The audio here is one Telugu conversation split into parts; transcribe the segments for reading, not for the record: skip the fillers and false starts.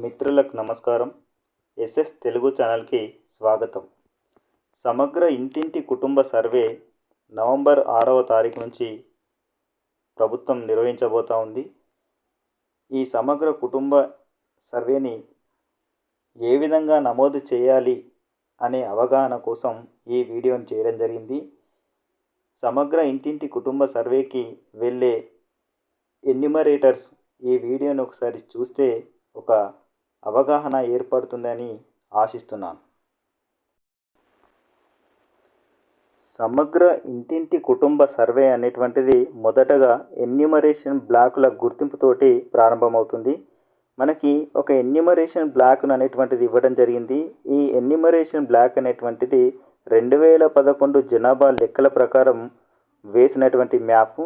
మిత్రులకు నమస్కారం. ఎస్ఎస్ తెలుగు ఛానల్కి స్వాగతం. సమగ్ర ఇంటింటి కుటుంబ సర్వే నవంబర్ 6వ తారీఖు నుంచి ప్రభుత్వం నిర్వహించబోతూ ఉంది. ఈ సమగ్ర కుటుంబ సర్వేని ఏ విధంగా నమోదు చేయాలి అనే అవగాహన కోసం ఈ వీడియోని చేయడం జరిగింది. సమగ్ర ఇంటింటి కుటుంబ సర్వేకి వెళ్ళే ఎన్యూమరేటర్స్ ఈ వీడియోని ఒకసారి చూస్తే ఒక అవగాహన ఏర్పడుతుందని ఆశిస్తున్నాను. సమగ్ర ఇంటింటి కుటుంబ సర్వే అనేటువంటిది మొదటగా ఎన్యూమరేషన్ బ్లాకుల గుర్తింపుతోటి ప్రారంభమవుతుంది. మనకి ఒక ఎన్యూమరేషన్ బ్లాక్ అనేటువంటిది ఇవ్వడం జరిగింది. ఈ ఎన్యూమరేషన్ బ్లాక్ అనేటువంటిది 2011 జనాభా లెక్కల ప్రకారం వేసినటువంటి మ్యాప్.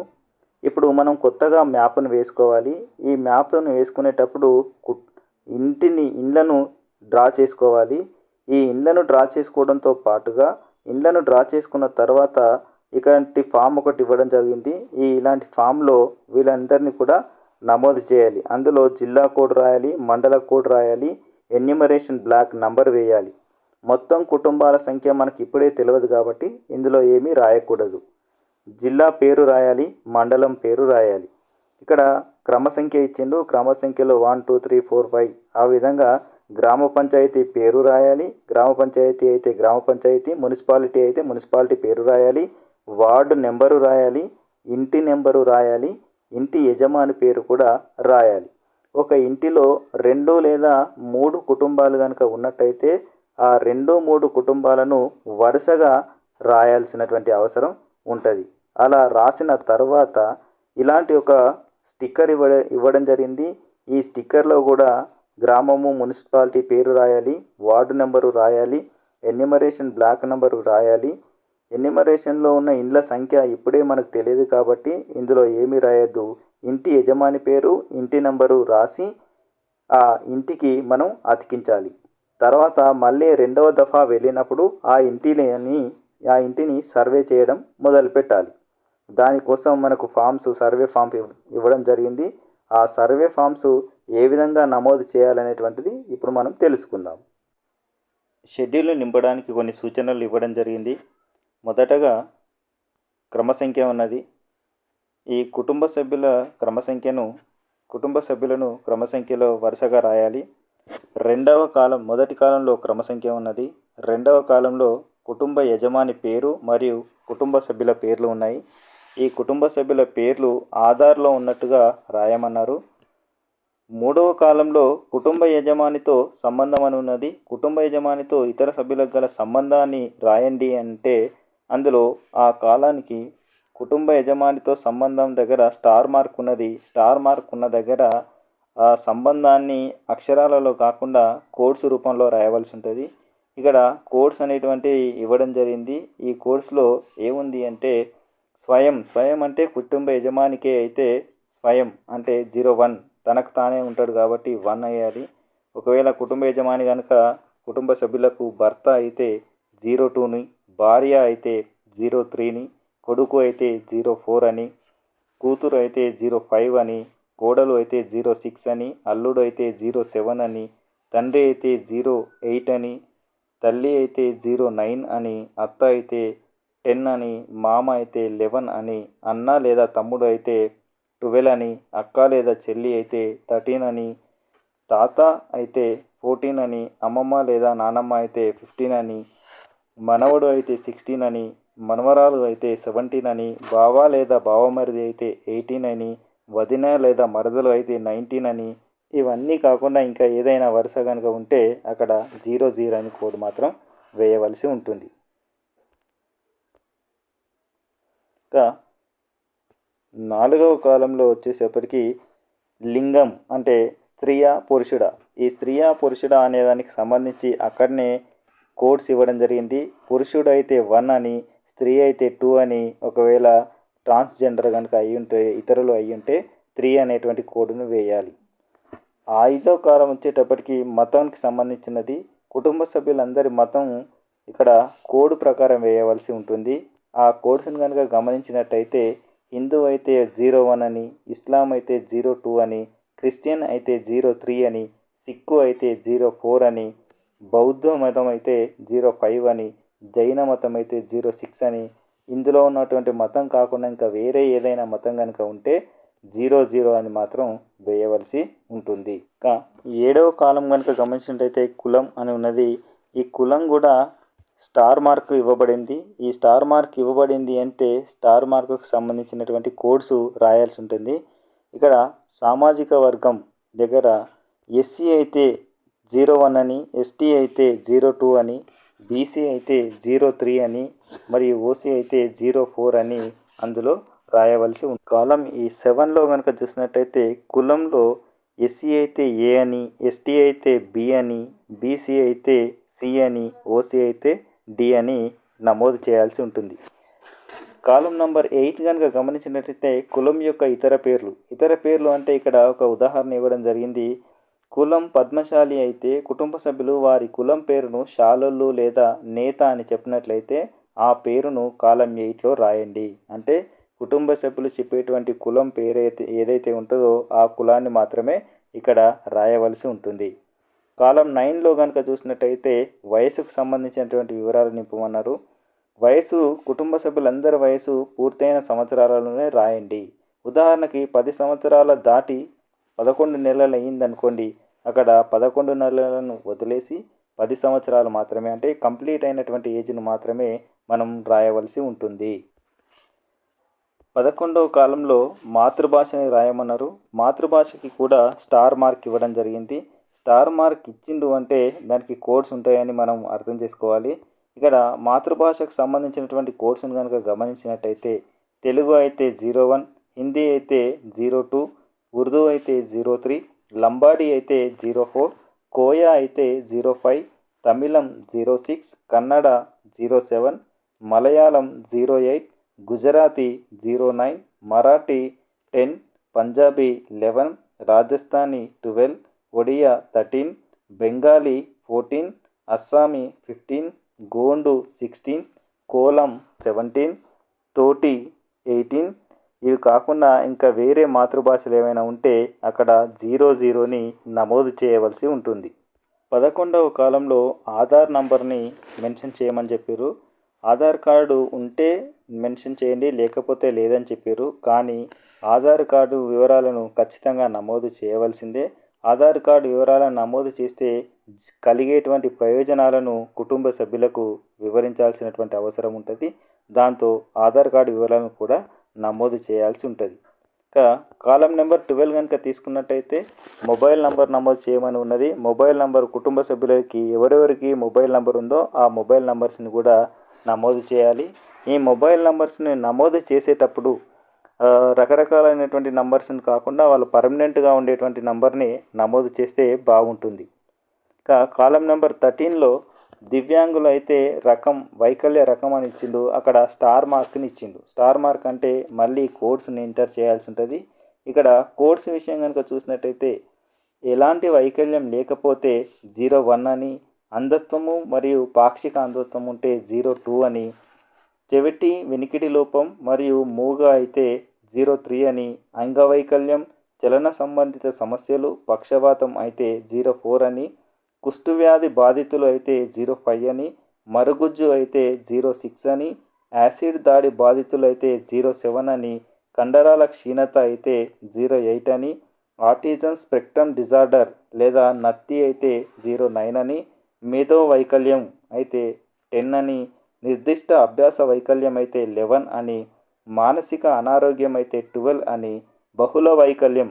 ఇప్పుడు మనం కొత్తగా మ్యాప్ను వేసుకోవాలి. ఈ మ్యాప్ను వేసుకునేటప్పుడు ఇండ్లను డ్రా చేసుకోవాలి. ఈ ఇండ్లను డ్రా చేసుకోవడంతో పాటుగా ఇండ్లను డ్రా చేసుకున్న తర్వాత ఇలాంటి ఫామ్ ఒకటి ఇవ్వడం జరిగింది. ఇలాంటి ఫామ్లో వీళ్ళందరినీ కూడా నమోదు చేయాలి. అందులో జిల్లా కోడ్ రాయాలి, మండల కోడ్ రాయాలి, ఎన్యూమరేషన్ బ్లాక్ నంబర్ వేయాలి. మొత్తం కుటుంబాల సంఖ్య మనకి ఇప్పుడే తెలియదు కాబట్టి ఇందులో ఏమీ రాయకూడదు. జిల్లా పేరు రాయాలి, మండలం పేరు రాయాలి. ఇక్కడ క్రమ సంఖ్య ఇచ్చిండు. క్రమ సంఖ్యలో 1 2 3 4 5 ఆ విధంగా గ్రామ పంచాయతీ పేరు రాయాలి. గ్రామ పంచాయతీ అయితే గ్రామ పంచాయతీ, మున్సిపాలిటీ అయితే మున్సిపాలిటీ పేరు రాయాలి, వార్డు నెంబరు రాయాలి, ఇంటి నెంబరు రాయాలి, ఇంటి యజమాని పేరు కూడా రాయాలి. ఒక ఇంటిలో 2 లేదా 3 కుటుంబాలు కనుక ఉన్నట్టయితే ఆ 2 3 కుటుంబాలను వరుసగా రాయాల్సినటువంటి అవసరం ఉంటుంది. అలా రాసిన తర్వాత ఇలాంటి ఒక స్టిక్కర్ ఇవ్వడం జరిగింది. ఈ స్టిక్కర్లో కూడా గ్రామము, మున్సిపాలిటీ పేరు రాయాలి, వార్డు నెంబరు రాయాలి, ఎన్యూమరేషన్ బ్లాక్ నెంబరు రాయాలి. ఎన్యూమరేషన్లో ఉన్న ఇండ్ల సంఖ్య ఇప్పుడే మనకు తెలియదు కాబట్టి ఇందులో ఏమీ రాయొద్దు. ఇంటి యజమాని పేరు, ఇంటి నెంబరు రాసి ఆ ఇంటికి మనం అతికించాలి. తర్వాత మళ్ళీ 2వ దఫా వెళ్ళినప్పుడు ఆ ఇంటిని సర్వే చేయడం మొదలు పెట్టాలి. దానికోసం మనకు సర్వే ఫామ్స్ ఇవ్వడం జరిగింది. ఆ సర్వే ఫామ్స్ ఏ విధంగా నమోదు చేయాలనేటువంటిది ఇప్పుడు మనం తెలుసుకుందాం. షెడ్యూల్ను నింపడానికి కొన్ని సూచనలు ఇవ్వడం జరిగింది. మొదటగా క్రమ సంఖ్య ఉన్నది. ఈ కుటుంబ సభ్యులను క్రమ సంఖ్యలో వరుసగా రాయాలి. మొదటి కాలంలో క్రమ సంఖ్య ఉన్నది. రెండవ కాలంలో కుటుంబ యజమాని పేరు మరియు కుటుంబ సభ్యుల పేర్లు ఉన్నాయి. ఈ కుటుంబ సభ్యుల పేర్లు ఆధార్లో ఉన్నట్టుగా రాయమన్నారు. మూడవ కాలంలో కుటుంబ యజమానితో సంబంధం అని ఉన్నది. కుటుంబ యజమానితో ఇతర సభ్యులకు గల సంబంధాన్ని రాయండి అంటే అందులో ఆ కాలానికి కుటుంబ యజమానితో సంబంధం దగ్గర స్టార్ మార్క్ ఉన్నది. స్టార్ మార్క్ ఉన్న దగ్గర ఆ సంబంధాన్ని అక్షరాలలో కాకుండా కోడ్స్ రూపంలో రాయవలసి ఉంటుంది. ఇక్కడ కోడ్స్ అనేటువంటివి ఇవ్వడం జరిగింది. ఈ కోడ్స్లో ఏముంది అంటే స్వయం అంటే కుటుంబ యజమానికే అయితే స్వయం అంటే 01 తనకు తానే ఉంటాడు కాబట్టి 1 అయ్యాలి. ఒకవేళ కుటుంబ యజమాని కనుక కుటుంబ సభ్యులకు భర్త అయితే 02ని, భార్య అయితే 03ని, కొడుకు అయితే 04 అని, కూతురు అయితే 05 అని, కోడలు అయితే 06 అని, అల్లుడు అయితే 07 అని, తండ్రి అయితే 08 అని, తల్లి అయితే 09 అని, అత్త అయితే 10 అని, మామ అయితే 11 అని, అన్న లేదా తమ్ముడు అయితే 12 అని, అక్క లేదా చెల్లి అయితే 13 అని, తాత అయితే 14 అని, అమ్మమ్మ లేదా నానమ్మ అయితే 15 అని, మనవడు అయితే 16 అని, మనవరాలు అయితే 17 అని, బావ లేదా బావమరిది అయితే 18 అని, వదిన లేదా మరదలు అయితే 19 అని. ఇవన్నీ కాకుండా ఇంకా ఏదైనా వరుస కనుక ఉంటే అక్కడ 00 అని కోడ్ మాత్రం వేయవలసి ఉంటుంది. ఇంకా 4వ కాలంలో వచ్చేసేపటికి లింగం అంటే స్త్రీయా పురుషుడా. ఈ స్త్రీయా పురుషుడా అనేదానికి సంబంధించి అక్కడనే కోడ్స్ ఇవ్వడం జరిగింది. పురుషుడు అయితే 1 అని, స్త్రీ అయితే 2 అని, ఒకవేళ ట్రాన్స్జెండర్ కనుక ఇతరులు అయి ఉంటే 3 అనేటువంటి కోడ్ను వేయాలి. 5వ కాలం వచ్చేటప్పటికి మతానికి సంబంధించినది. కుటుంబ సభ్యులందరి మతం ఇక్కడ కోడ్ ప్రకారం వేయవలసి ఉంటుంది. ఆ కోడ్స్ని కనుక గమనించినట్టయితే హిందూ అయితే 01 అని, ఇస్లాం అయితే 02 అని, క్రిస్టియన్ అయితే 03 అని, సిక్కు అయితే 04 అని, బౌద్ధ మతం అయితే 05 అని, జైన మతం అయితే 06 అని, ఇందులో ఉన్నటువంటి మతం కాకుండా ఇంకా వేరే ఏదైనా మతం కనుక ఉంటే 00 అని మాత్రం వేయవలసి ఉంటుంది. ఇంకా 7వ కాలం కనుక గమనించినట్టయితే కులం అని ఉన్నది. ఈ కులం కూడా స్టార్ మార్క్ ఇవ్వబడింది. ఈ స్టార్ మార్క్ ఇవ్వబడింది అంటే స్టార్ మార్కుకు సంబంధించినటువంటి కోడ్స్ రాయాల్సి ఉంటుంది. ఇక్కడ సామాజిక వర్గం దగ్గర ఎస్సీ అయితే 01 అని, ఎస్టీ అయితే 02 అని, బీసీ అయితే 03 అని, మరియు ఓసీ అయితే 04 అని అందులో రాయవలసి ఉంది. కాలం ఈ 7లో కనుక చూసినట్టయితే కులంలో ఎస్సీ అయితే ఏ అని, ఎస్టీ అయితే బి అని, బీసీ అయితే సి అని, ఓసీ అయితే డి అని నమోదు చేయాల్సి ఉంటుంది. కాలం నంబర్ 8 కనుక గమనించినట్లయితే కులం యొక్క ఇతర పేర్లు అంటే ఇక్కడ ఒక ఉదాహరణ ఇవ్వడం జరిగింది. కులం పద్మశాలి అయితే కుటుంబ సభ్యులు వారి కులం పేరును శాలోళ్ళు లేదా నేత అని చెప్పినట్లయితే ఆ పేరును కాలం 8లో రాయండి. అంటే కుటుంబ సభ్యులు చెప్పేటువంటి కులం పేరు ఏదైతే ఉంటుందో ఆ కులాన్ని మాత్రమే ఇక్కడ రాయవలసి ఉంటుంది. కాలం 9లో కనుక చూసినట్టయితే వయసుకు సంబంధించినటువంటి వివరాలు నింపమన్నారు. వయసు కుటుంబ సభ్యులందరి వయసు పూర్తయిన సంవత్సరాలలోనే రాయండి. ఉదాహరణకి 10 సంవత్సరాల దాటి 11 నెలలు అయ్యిందనుకోండి, అక్కడ 11 నెలలను వదిలేసి 10 సంవత్సరాలు మాత్రమే అంటే కంప్లీట్ అయినటువంటి ఏజ్ను మాత్రమే మనం రాయవలసి ఉంటుంది. 11వ కాలంలో మాతృభాషని రాయమన్నారు. మాతృభాషకి కూడా స్టార్ మార్క్ ఇవ్వడం జరిగింది. స్టార్ మార్క్ ఇచ్చిండు అంటే దానికి కోడ్స్ ఉంటాయని మనం అర్థం చేసుకోవాలి. ఇక్కడ మాతృభాషకు సంబంధించినటువంటి కోడ్స్ను కనుక గమనించినట్టయితే తెలుగు అయితే 01, హిందీ అయితే 02, ఉర్దూ అయితే 03, లంబాడీ అయితే 04, కోయా అయితే 05, తమిళం 06, కన్నడ 07, మలయాళం 08, గుజరాతీ 09, మరాఠీ 10, పంజాబీ 11, రాజస్థానీ 12, ఒడియా 13, బెంగాలీ 14, అస్సామీ 15, గోండు 16, కోలం 17, తోటి 18. ఇవి కాకుండా ఇంకా వేరే మాతృభాషలు ఏమైనా ఉంటే అక్కడ 00ని నమోదు చేయవలసి ఉంటుంది. 11వ కాలంలో ఆధార్ నంబర్ని మెన్షన్ చేయమని చెప్పారు. ఆధార్ కార్డు ఉంటే మెన్షన్ చేయండి, లేకపోతే లేదని చెప్పారు. కానీ ఆధార్ కార్డు వివరాలను ఖచ్చితంగా నమోదు చేయవలసిందే. ఆధార్ కార్డు వివరాలను నమోదు చేస్తే కలిగేటువంటి ప్రయోజనాలను కుటుంబ సభ్యులకు వివరించాల్సినటువంటి అవసరం ఉంటుంది. దాంతో ఆధార్ కార్డు వివరాలను కూడా నమోదు చేయాల్సి ఉంటుంది. ఇంకా కాలం నెంబర్ 12 కనుక తీసుకున్నట్టయితే మొబైల్ నంబర్ నమోదు చేయమని ఉన్నది. మొబైల్ నంబర్ కుటుంబ సభ్యులకి ఎవరెవరికి మొబైల్ నంబర్ ఉందో ఆ మొబైల్ నంబర్స్ని కూడా నమోదు చేయాలి. ఈ మొబైల్ నంబర్స్ని నమోదు చేసేటప్పుడు రకరకాలైనటువంటి నంబర్స్ని కాకుండా వాళ్ళు పర్మనెంట్గా ఉండేటువంటి నంబర్ని నమోదు చేస్తే బాగుంటుంది. ఇంకా కాలం నెంబర్ 13లో దివ్యాంగులు అయితే వైకల్య రకం అని ఇచ్చిండు, అక్కడ స్టార్ మార్క్ని ఇచ్చిండు. స్టార్ మార్క్ అంటే మళ్ళీ కోడ్స్ని ఎంటర్ చేయాల్సి ఉంటుంది. ఇక్కడ కోడ్స్ విషయం కనుక చూసినట్టయితే ఎలాంటి వైకల్యం లేకపోతే 01 అని, అంధత్వము మరియు పాక్షిక అంధత్వం ఉంటే 02 అని, చెవిటి వినికిడి లోపం మరియు మూగ అయితే 03 అని, అంగవైకల్యం, చలన సంబంధిత సమస్యలు, పక్షవాతం అయితే 04 అని, కుష్ఠవ్యాధి బాధితులు అయితే 05 అని, మరుగుజ్జు అయితే 06 అని, యాసిడ్ దాడి బాధితులు అయితే 07 అని, కండరాల క్షీణత అయితే 08 అని, ఆటిజం స్పెక్ట్రమ్ డిజార్డర్ లేదా నత్తి అయితే 09 అని, మేధో వైకల్యం అయితే 10 అని, నిర్దిష్ట అభ్యాస వైకల్యం అయితే 11 అని, మానసిక అనారోగ్యం అయితే 12 అని, బహుళ వైకల్యం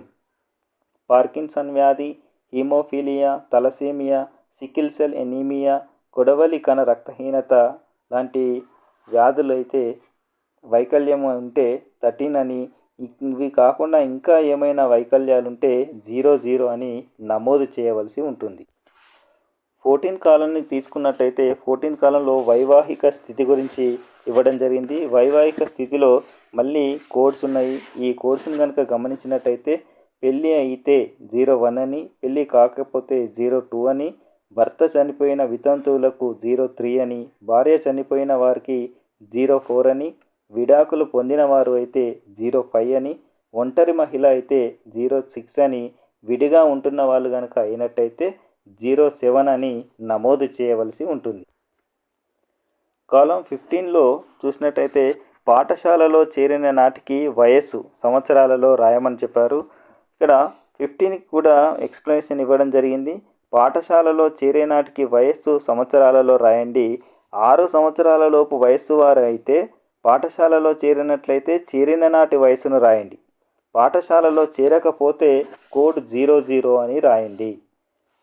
పార్కిన్సన్ వ్యాధి, haemophilia, thalassaemia, sickle cell anaemia, కొడవలి కణ రక్తహీనత లాంటి వ్యాధులు అయితే వైకల్యం ఉంటే 13 అని, ఇవి కాకుండా ఇంకా ఏమైనా వైకల్యాలు ఉంటే 00 అని నమోదు చేయవలసి ఉంటుంది. 14 కాలాన్ని తీసుకున్నట్టయితే 14 కాలంలో వైవాహిక స్థితి గురించి ఇవ్వడం జరిగింది. వైవాహిక స్థితిలో మళ్ళీ కోడ్స్ ఉన్నాయి. ఈ కోడ్స్ని కనుక గమనించినట్టయితే పెళ్ళి అయితే 01 అని, పెళ్ళి కాకపోతే 02 అని, భర్త చనిపోయిన వితంతువులకు 03 అని, భార్య చనిపోయిన వారికి 04 అని, విడాకులు పొందిన వారు అయితే 05 అని, ఒంటరి మహిళ అయితే 06 అని, విడిగా ఉంటున్న వాళ్ళు కనుక అయినట్టయితే 07 అని నమోదు చేయవలసి ఉంటుంది. కాలం 15లో చూసినట్టయితే పాఠశాలలో చేరిన నాటికి వయస్సు సంవత్సరాలలో రాయమని చెప్పారు. ఇక్కడ 15కి కూడా ఎక్స్ప్లెనేషన్ ఇవ్వడం జరిగింది. పాఠశాలలో చేరే నాటికి వయస్సు సంవత్సరాలలో రాయండి. 6 సంవత్సరాల లోపు వయస్సు వారు అయితే పాఠశాలలో చేరినట్లయితే చేరిన నాటి వయసును రాయండి. పాఠశాలలో చేరకపోతే కోడ్ 00 అని రాయండి.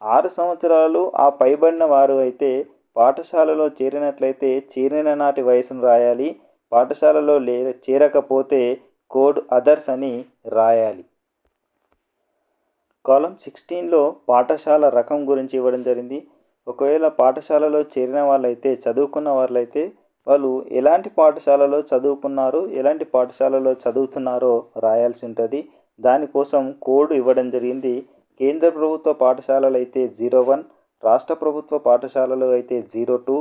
6 సంవత్సరాలు ఆ పైబడిన వారు అయితే పాఠశాలలో చేరినట్లయితే చేరిన నాటి వయసును రాయాలి. పాఠశాలలో చేరకపోతే కోడ్ అదర్స్ అని రాయాలి. కాలం 16లో పాఠశాల రకం గురించి ఇవ్వడం జరిగింది. ఒకవేళ పాఠశాలలో చేరిన వాళ్ళైతే చదువుకున్న వాళ్ళైతే వాళ్ళు ఎలాంటి పాఠశాలలో చదువుకున్నారో ఎలాంటి పాఠశాలలో చదువుతున్నారో రాయాల్సి ఉంటుంది. దానికోసం కోడ్ ఇవ్వడం జరిగింది. కేంద్ర ప్రభుత్వ పాఠశాలలు అయితే 01, రాష్ట్ర ప్రభుత్వ పాఠశాలలు అయితే 02,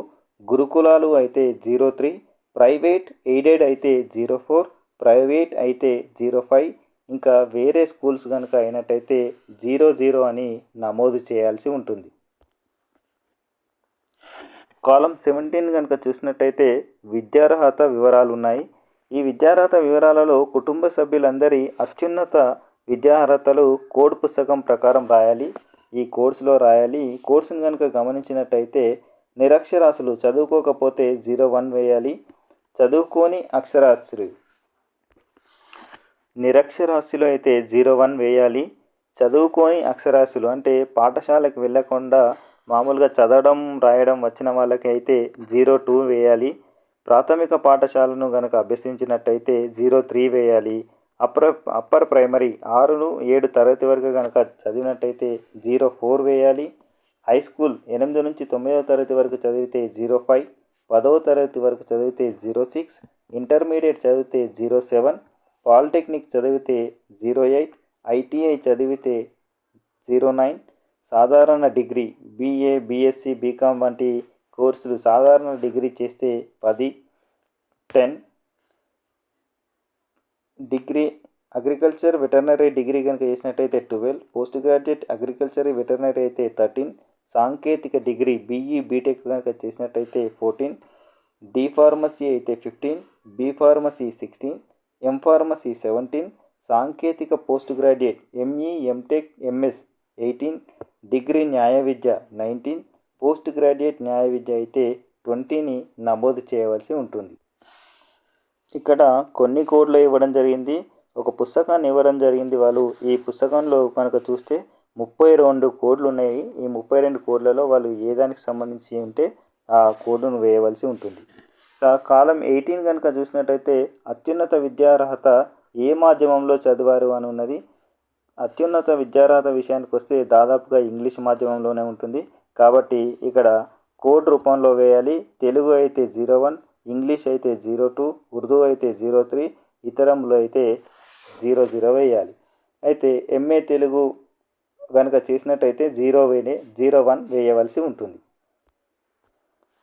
గురుకులాలు అయితే 03, ప్రైవేట్ ఎయిడెడ్ అయితే 04, ప్రైవేట్ అయితే 05, ఇంకా వేరే స్కూల్స్ కనుక అయినట్టయితే 00 అని నమోదు చేయాల్సి ఉంటుంది. కాలం 17 కనుక చూసినట్టయితే విద్యార్హత వివరాలు ఉన్నాయి. ఈ విద్యార్హత వివరాలలో కుటుంబ సభ్యులందరి అత్యున్నత విద్యార్హతలు కోడ్ పుస్తకం ప్రకారం రాయాలి. ఈ కోర్సులో రాయాలి. ఈ కోర్సును కనుక గమనించినట్టయితే నిరక్షరాస్యులు చదువుకోకపోతే 01 వేయాలి. చదువుకోని అక్షరాస్యులు నిరక్షరాస్యులు అయితే 01 వేయాలి. చదువుకోని అక్షరాస్యులు అంటే పాఠశాలకు వెళ్ళకుండా మామూలుగా చదవడం రాయడం వచ్చిన వాళ్ళకి అయితే 02 వేయాలి. ప్రాథమిక పాఠశాలను కనుక అభ్యసించినట్టయితే 03 వేయాలి. అప్పర్ ప్రైమరీ 6-7 తరగతి వరకు కనుక చదివినట్టయితే 04 వేయాలి. హై స్కూల్ 8 నుంచి 9వ తరగతి వరకు చదివితే 05, 10వ తరగతి వరకు చదివితే 06, ఇంటర్మీడియట్ చదివితే 07, పాలిటెక్నిక్ చదివితే 08, ఐటీఐ చదివితే 09, సాధారణ డిగ్రీ BA, BSc, BCom వంటి కోర్సులు సాధారణ డిగ్రీ చేస్తే 10, 10, డిగ్రీ అగ్రికల్చర్ వెటర్నరీ డిగ్రీ కనుక చేసినట్టయితే 12, పోస్ట్ గ్రాడ్యుయేట్ అగ్రికల్చర్ వెటర్నరీ అయితే 13, సాంకేతిక డిగ్రీ BE, BTech కనుక చేసినట్టయితే 14, D ఫార్మసీ అయితే 15, B ఫార్మసీ 16, M ఫార్మసీ 17, సాంకేతిక post graduate ME, MTech, MS 18, degree న్యాయ విద్య 19, పోస్ట్ గ్రాడ్యుయేట్ న్యాయ విద్య అయితే 20ని నమోదు చేయవలసి ఉంటుంది. ఇక్కడ కొన్ని కోడ్లు ఇవ్వడం జరిగింది. ఒక పుస్తకాన్ని ఇవ్వడం జరిగింది. వాళ్ళు ఈ పుస్తకంలో కనుక చూస్తే 32 కోడ్లు ఉన్నాయి. ఈ 32 కోడ్లలో వాళ్ళు ఏ దానికి సంబంధించి ఉంటే ఆ కోడ్ను వేయవలసి ఉంటుంది. కాలం 18 కనుక చూసినట్టయితే అత్యున్నత విద్యార్హత ఏ మాధ్యమంలో చదివారు అని ఉన్నది. అత్యున్నత విద్యార్హత విషయానికి వస్తే దాదాపుగా ఇంగ్లీష్ మాధ్యమంలోనే ఉంటుంది. కాబట్టి ఇక్కడ కోడ్ రూపంలో వేయాలి. తెలుగు అయితే 01, ఇంగ్లీష్ అయితే 02, ఉర్దూ అయితే 03, ఇతరములు అయితే 00 వేయాలి. అయితే MA తెలుగు కనుక చేసినట్టయితే 01 వేయవలసి ఉంటుంది.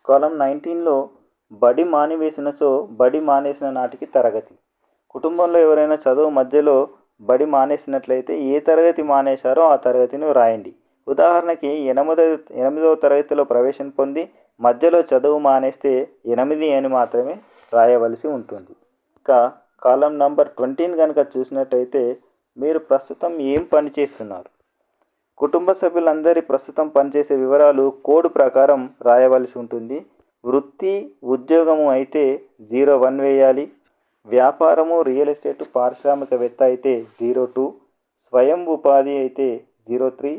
కాలం 19లో బడి మానేసిన నాటికి తరగతి. కుటుంబంలో ఎవరైనా చదువు మధ్యలో బడి మానేసినట్లయితే ఏ తరగతి మానేశారో ఆ తరగతిని రాయండి. ఉదాహరణకి 8వ తరగతిలో ప్రవేశం పొంది మధ్యలో చదువు మానేస్తే 8 అని మాత్రమే రాయవలసి ఉంటుంది. ఇంకా కాలం నంబర్ 20 కనుక చూసినట్టయితే మీరు ప్రస్తుతం ఏం పని చేస్తున్నారు. కుటుంబ సభ్యులందరి ప్రస్తుతం పనిచేసే వివరాలు కోడ్ ప్రకారం రాయవలసి ఉంటుంది. వృత్తి ఉద్యోగము అయితే 01 వేయాలి. వ్యాపారము రియల్ ఎస్టేట్ పారిశ్రామికవేత్త అయితే 02, స్వయం ఉపాధి అయితే 03,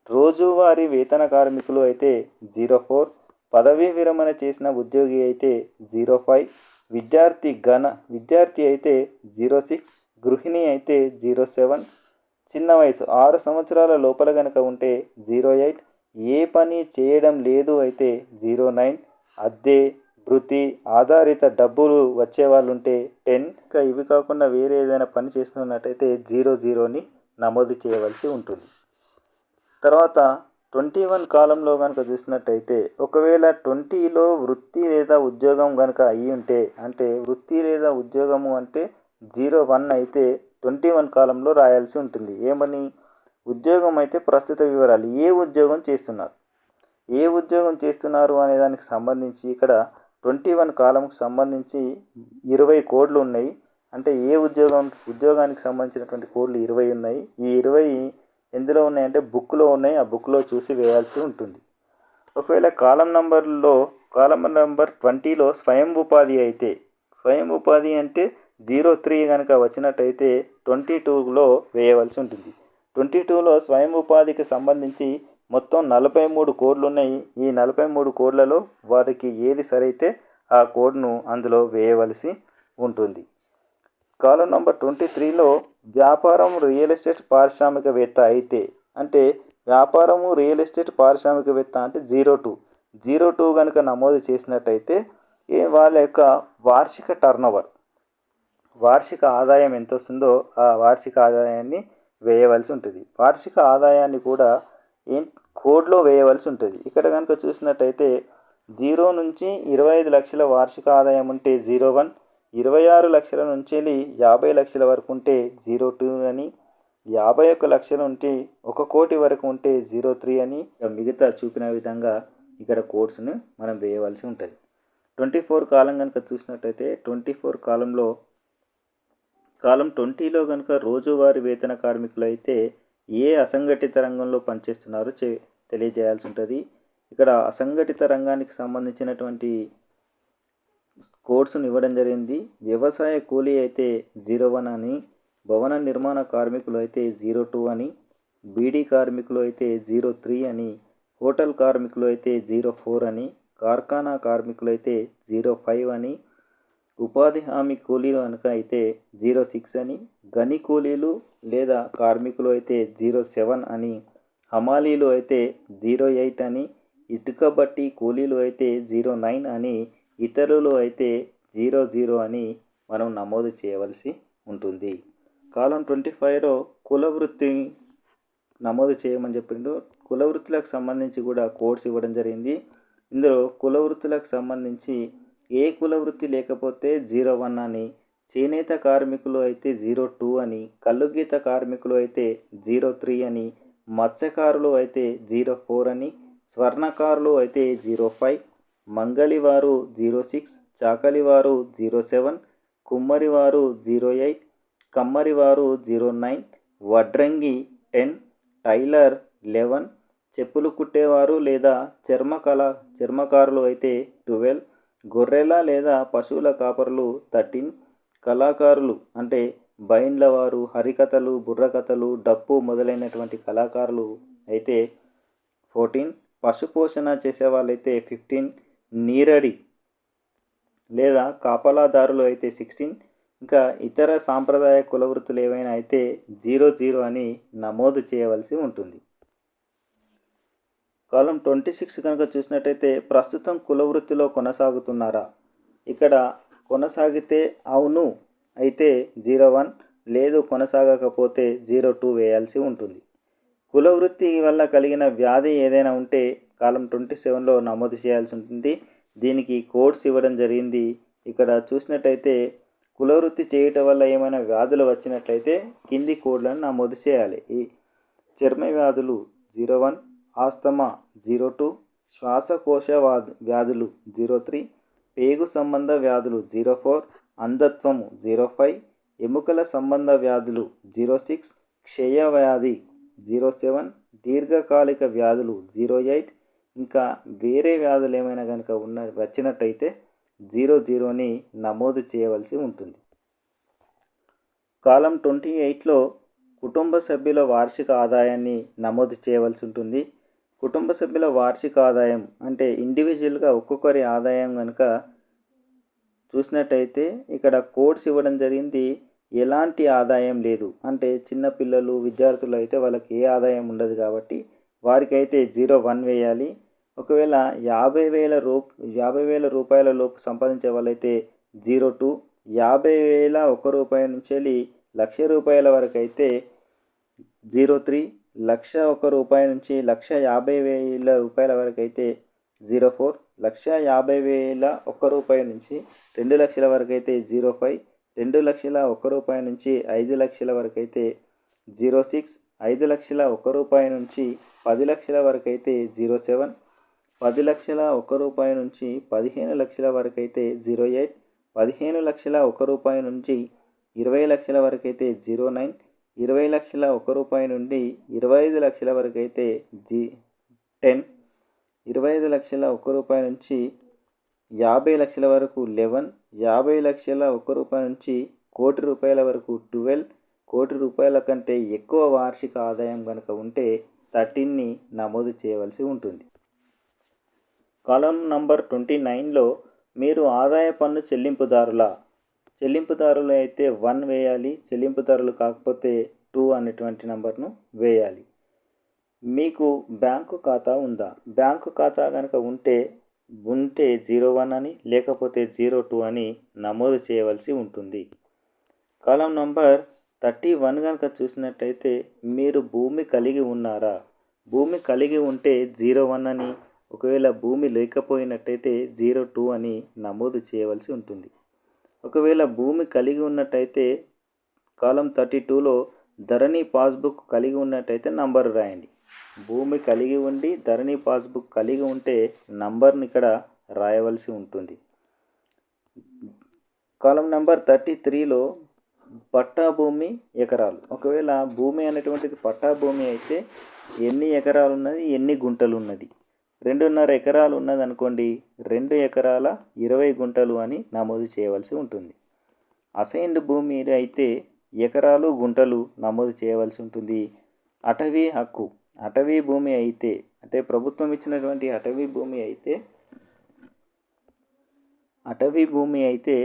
రోజువారీ వేతన కార్మికులు అయితే 04, పదవీ విరమణ చేసిన ఉద్యోగి అయితే 05, విద్యార్థి అయితే 06, గృహిణి అయితే 07, చిన్న వయసు 6 సంవత్సరాల లోపల కనుక ఉంటే 08, ఏ పని చేయడం లేదు అయితే 09, అద్దె వృత్తి ఆధారిత డబ్బులు వచ్చేవాళ్ళు ఉంటే 10. ఇంకా ఇవి కాకుండా వేరే ఏదైనా పని చేస్తున్నట్టయితే 00ని నమోదు చేయవలసి ఉంటుంది. తర్వాత 21 కాలంలో కనుక చూసినట్టయితే ఒకవేళ 20లో వృత్తి లేదా ఉద్యోగం కనుక అయ్యి ఉంటే అంటే వృత్తి లేదా ఉద్యోగము అంటే 01 అయితే 21 కాలంలో రాయాల్సి ఉంటుంది. ఏమని ఉద్యోగం అయితే ప్రస్తుత వివరాలు, ఏ ఉద్యోగం చేస్తున్నారు అనే దానికి సంబంధించి ఇక్కడ 21 కాలంకు సంబంధించి 20 కోడ్లు ఉన్నాయి. అంటే ఉద్యోగానికి సంబంధించినటువంటి కోడ్లు 20 ఉన్నాయి. ఈ 20 ఎందులో ఉన్నాయంటే బుక్లో ఉన్నాయి. ఆ బుక్లో చూసి వేయాల్సి ఉంటుంది. ఒకవేళ కాలం నెంబర్ 20లో స్వయం ఉపాధి అయితే, స్వయం ఉపాధి అంటే 03 కనుక వచ్చినట్టయితే 22లో వేయవలసి ఉంటుంది. 22లో స్వయం ఉపాధికి సంబంధించి మొత్తం 43 కోడ్లు ఉన్నాయి. ఈ 43 కోడ్లలో వారికి ఏది సరైతే ఆ కోడ్ను అందులో వేయవలసి ఉంటుంది. కాలం నెంబర్ 23లో వ్యాపారం రియల్ ఎస్టేట్ పారిశ్రామికవేత్త అయితే, అంటే వ్యాపారము రియల్ ఎస్టేట్ పారిశ్రామికవేత్త అంటే 02 కనుక నమోదు చేసినట్టయితే వాళ్ళ యొక్క వార్షిక టర్నోవర్, వార్షిక ఆదాయం ఎంత వస్తుందో ఆ వార్షిక ఆదాయాన్ని వేయవలసి ఉంటుంది. వార్షిక ఆదాయాన్ని కూడా కోడ్లో వేయవలసి ఉంటుంది. ఇక్కడ కనుక చూసినట్టయితే 0 నుంచి 25 లక్షల వార్షిక ఆదాయం ఉంటే 01, 26 లక్షల నుంచి 50 లక్షల వరకు ఉంటే 02 అని, 51 లక్షల నుండి 1 కోటి వరకు ఉంటే 03 అని, మిగతా చూపిన విధంగా ఇక్కడ కోడ్స్ను మనం వేయవలసి ఉంటుంది. 24 కాలం కనుక చూసినట్టయితే 24 కాలంలో కాలం 20లో కనుక రోజువారీ వేతన కార్మికులు అయితే ఏ అసంఘటిత రంగంలో పనిచేస్తున్నారో తెలియజేయాల్సి ఉంటుంది. ఇక్కడ అసంఘటిత రంగానికి సంబంధించినటువంటి కోడ్స్ను ఇవ్వడం జరిగింది. వ్యవసాయ కూలీ అయితే 01 అని, భవన నిర్మాణ కార్మికులు అయితే 02 అని, బీడీ కార్మికులు అయితే 03 అని, హోటల్ కార్మికులు అయితే 04 అని, కార్ఖానా కార్మికులు అయితే 05 అని, ఉపాధి హామీ కూలీలు కనుక అయితే 06 అని, గని కూలీలు లేదా కార్మికులు అయితే 07 అని, హమాలీలు అయితే 08 అని, ఇటుక బట్టి కూలీలు అయితే 09 అని, ఇతరులు అయితే 00 అని మనం నమోదు చేయవలసి ఉంటుంది. కాలం 25లో కుల వృత్తి నమోదు చేయమని చెప్పిండు. కుల వృత్తులకు సంబంధించి కూడా కోడ్స్ ఇవ్వడం జరిగింది. ఇందులో కుల వృత్తులకు సంబంధించి ఏ కుల వృత్తి లేకపోతే 01 అని, చేనేత కార్మికులు అయితే 02 అని, కల్లుగీత కార్మికులు అయితే 03 అని, మత్స్యకారులు అయితే 04 అని, స్వర్ణకారులు అయితే 05, మంగలివారు 06, చాకలివారు 07, కుమ్మరివారు 08, కమ్మరివారు 09, వడ్రంగి 10, టైలర్ 11, చెప్పులు కుట్టేవారు లేదా చర్మకారులు అయితే 12, గొర్రెల లేదా పశువుల కాపరులు 13, కళాకారులు అంటే బైండ్లవారు, హరికథలు, బుర్రకథలు, డప్పు మొదలైనటువంటి కళాకారులు అయితే 14, పశుపోషణ చేసేవాళ్ళైతే 15, నీరడి లేదా కాపలాదారులు అయితే 16, ఇంకా ఇతర సాంప్రదాయ కుల వృత్తులు ఏవైనా అయితే 00 అని నమోదు చేయవలసి ఉంటుంది. కాలం 26 కనుక చూసినట్టయితే ప్రస్తుతం కుల వృత్తిలో కొనసాగుతున్నారా, ఇక్కడ కొనసాగితే అవును అయితే 01, లేదు కొనసాగకపోతే 02 వేయాల్సి ఉంటుంది. కుల వృత్తి వల్ల కలిగిన వ్యాధి ఏదైనా ఉంటే కాలం 27లో నమోదు చేయాల్సి ఉంటుంది. దీనికి కోడ్స్ ఇవ్వడం జరిగింది. ఇక్కడ చూసినట్టయితే కుల వృత్తి చేయటం వల్ల ఏమైనా వ్యాధులు వచ్చినట్లయితే కింది కోడ్లను నమోదు చేయాలి. ఈ చర్మ వ్యాధులు 01, ఆస్తమా 02, శ్వాసకోశ వ్యాధులు 03, పేగు సంబంధ వ్యాధులు 04, అంధత్వము 05, ఎముకల సంబంధ వ్యాధులు 06, క్షయ వ్యాధి 07, దీర్ఘకాలిక వ్యాధులు 08, ఇంకా వేరే వ్యాధులు ఏమైనా కనుక వచ్చినట్టయితే 00ని నమోదు చేయవలసి ఉంటుంది. కాలం 28లో కుటుంబ సభ్యుల వార్షిక ఆదాయాన్ని నమోదు చేయవలసి ఉంటుంది. కుటుంబ సభ్యుల వార్షిక ఆదాయం అంటే ఇండివిజువల్గా ఒక్కొక్కరి ఆదాయం కనుక చూసినట్టయితే ఇక్కడ కోడ్స్ ఇవ్వడం జరిగింది. ఎలాంటి ఆదాయం లేదు అంటే చిన్నపిల్లలు, విద్యార్థులు అయితే వాళ్ళకి ఏ ఆదాయం ఉండదు కాబట్టి వారికైతే 01 వేయాలి. ఒకవేళ 50,000 రూపాయల లోపు సంపాదించే వాళ్ళైతే 02, 50,001 రూపాయల నుంచి ₹1,00,000 వరకు అయితే 03, ₹1,01 రూపాయల నుంచి ₹1,50,000 వరకు అయితే 04, ₹150,001 రూపాయల నుంచి 2,00,000 వరకు అయితే 05, ₹2,01 నుంచి 5,00,000 వరకు అయితే 06, 5,01,000 నుంచి 10,00,000 వరకు అయితే 07, 10,01,000 నుంచి 15,00,000 వరకు అయితే 08, 15,01,000 నుంచి 20,00,000 వరకు అయితే 09, 20,01,000 నుండి 25,00,000 వరకు అయితే 10, 25,01,000 నుంచి 50,00,000 వరకు 11, 50,01,000 నుంచి ₹1,00,00,000 వరకు 12, ₹1,00,00,000 కంటే ఎక్కువ వార్షిక ఆదాయం కనుక ఉంటే 13ని నమోదు చేయవలసి ఉంటుంది. కాలం నంబర్ 29లో మీరు ఆదాయ పన్ను చెల్లింపుదారులు అయితే 1 వేయాలి, చెల్లింపుదారులు కాకపోతే 2 అనేటువంటి నంబర్ను వేయాలి. మీకు బ్యాంకు ఖాతా ఉందా? బ్యాంకు ఖాతా కనుక ఉంటే 01 అని, లేకపోతే 02 అని నమోదు చేయవలసి ఉంటుంది. కాలం నంబర్ 31 కనుక చూసినట్టయితే మీరు భూమి కలిగి ఉన్నారా? భూమి కలిగి ఉంటే 01 అని, ఒకవేళ భూమి లేకపోయినట్టయితే 02 అని నమోదు చేయవలసి ఉంటుంది. ఒకవేళ భూమి కలిగి ఉన్నట్టయితే కాలం 32లో ధరణి పాస్బుక్ కలిగి ఉన్నట్టయితే నంబర్ రాయండి. భూమి కలిగి ఉండి ధరణి పాస్బుక్ కలిగి ఉంటే నంబర్ని ఇక్కడ రాయవలసి ఉంటుంది. కాలం నెంబర్ 33లో పట్టా భూమి ఎకరాలు. ఒకవేళ భూమి అనేటువంటిది పట్టా భూమి అయితే ఎన్ని ఎకరాలు ఉన్నది, ఎన్ని గుంటలు ఉన్నది? 2.5 ఎకరాలు ఉన్నది అనుకోండి, 2 ఎకరాల 20 గుంటలు అని నమోదు చేయవలసి ఉంటుంది. అసైన్డ్ భూమి అయితే ఎకరాలు గుంటలు నమోదు చేయవలసి ఉంటుంది. అటవీ హక్కు, అటవీ భూమి అయితే అంటే ప్రభుత్వం ఇచ్చినటువంటి అటవీ భూమి అయితే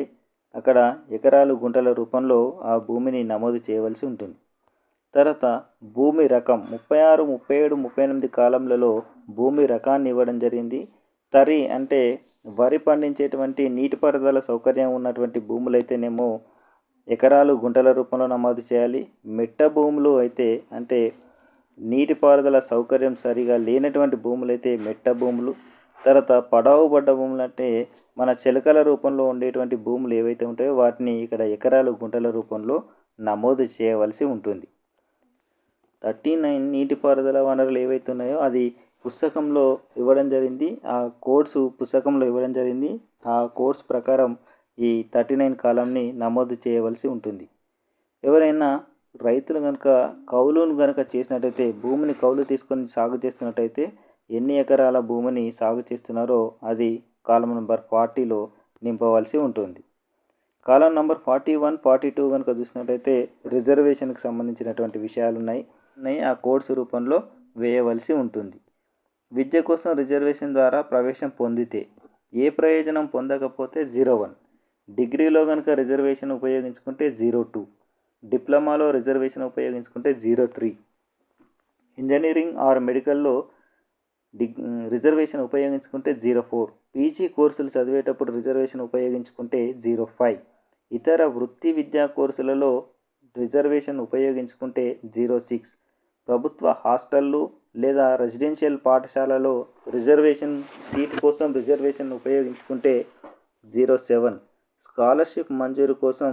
అక్కడ ఎకరాలు గుంటల రూపంలో ఆ భూమిని నమోదు చేయవలసి ఉంటుంది. తర్వాత భూమి రకం 36, 37, 38 కాలంలో భూమి రకాన్ని ఇవ్వడం జరిగింది. తరి అంటే వరి పండించేటువంటి నీటిపారుదల సౌకర్యం ఉన్నటువంటి భూములు అయితేనేమో ఎకరాలు గుంటల రూపంలో నమోదు చేయాలి. మెట్ట భూములు అయితే అంటే నీటిపారుదల సౌకర్యం సరిగా లేనటువంటి భూములు అయితే మెట్ట భూములు. తర్వాత పడవబడ్డ భూములు అంటే మన చిలకల రూపంలో ఉండేటువంటి భూములు ఏవైతే ఉంటాయో వాటిని ఇక్కడ ఎకరాలు గుంటల రూపంలో నమోదు చేయవలసి ఉంటుంది. 39 నీటిపారుదల వనరులు ఏవైతే ఉన్నాయో అది పుస్తకంలో ఇవ్వడం జరిగింది. ఆ కోడ్స్ పుస్తకంలో ఇవ్వడం జరిగింది. ఆ కోడ్స్ ప్రకారం ఈ 39 కాలంని నమోదు చేయవలసి ఉంటుంది. ఎవరైనా రైతులు కనుక కౌలును కనుక చేసినట్టయితే, భూమిని కౌలు తీసుకొని సాగు చేస్తున్నట్టయితే ఎన్ని ఎకరాల భూమిని సాగు చేస్తున్నారో అది కాలం నెంబర్ 40లో నింపవలసి ఉంటుంది. కాలం నెంబర్ 41, 42 కనుక చూసినట్టయితే రిజర్వేషన్కి సంబంధించినటువంటి విషయాలు ఉన్నాయి. ఆ కోడ్స్ రూపంలో వేయవలసి ఉంటుంది. విద్య కోసం రిజర్వేషన్ ద్వారా ప్రవేశం పొందితే ఏ ప్రయోజనం పొందకపోతే 01, డిగ్రీలో కనుక రిజర్వేషన్ ఉపయోగించుకుంటే 02, డిప్లొమాలో రిజర్వేషన్ ఉపయోగించుకుంటే 03, ఇంజనీరింగ్ ఆర్ మెడికల్లో రిజర్వేషన్ ఉపయోగించుకుంటే 04, పీజీ కోర్సులు చదివేటప్పుడు రిజర్వేషన్ ఉపయోగించుకుంటే 05, ఇతర వృత్తి విద్యా కోర్సులలో రిజర్వేషన్ ఉపయోగించుకుంటే 06, ప్రభుత్వ హాస్టళ్ళు లేదా రెసిడెన్షియల్ పాఠశాలలో రిజర్వేషన్ సీట్ కోసం రిజర్వేషన్ ఉపయోగించుకుంటే 07, స్కాలర్షిప్ మంజూరు కోసం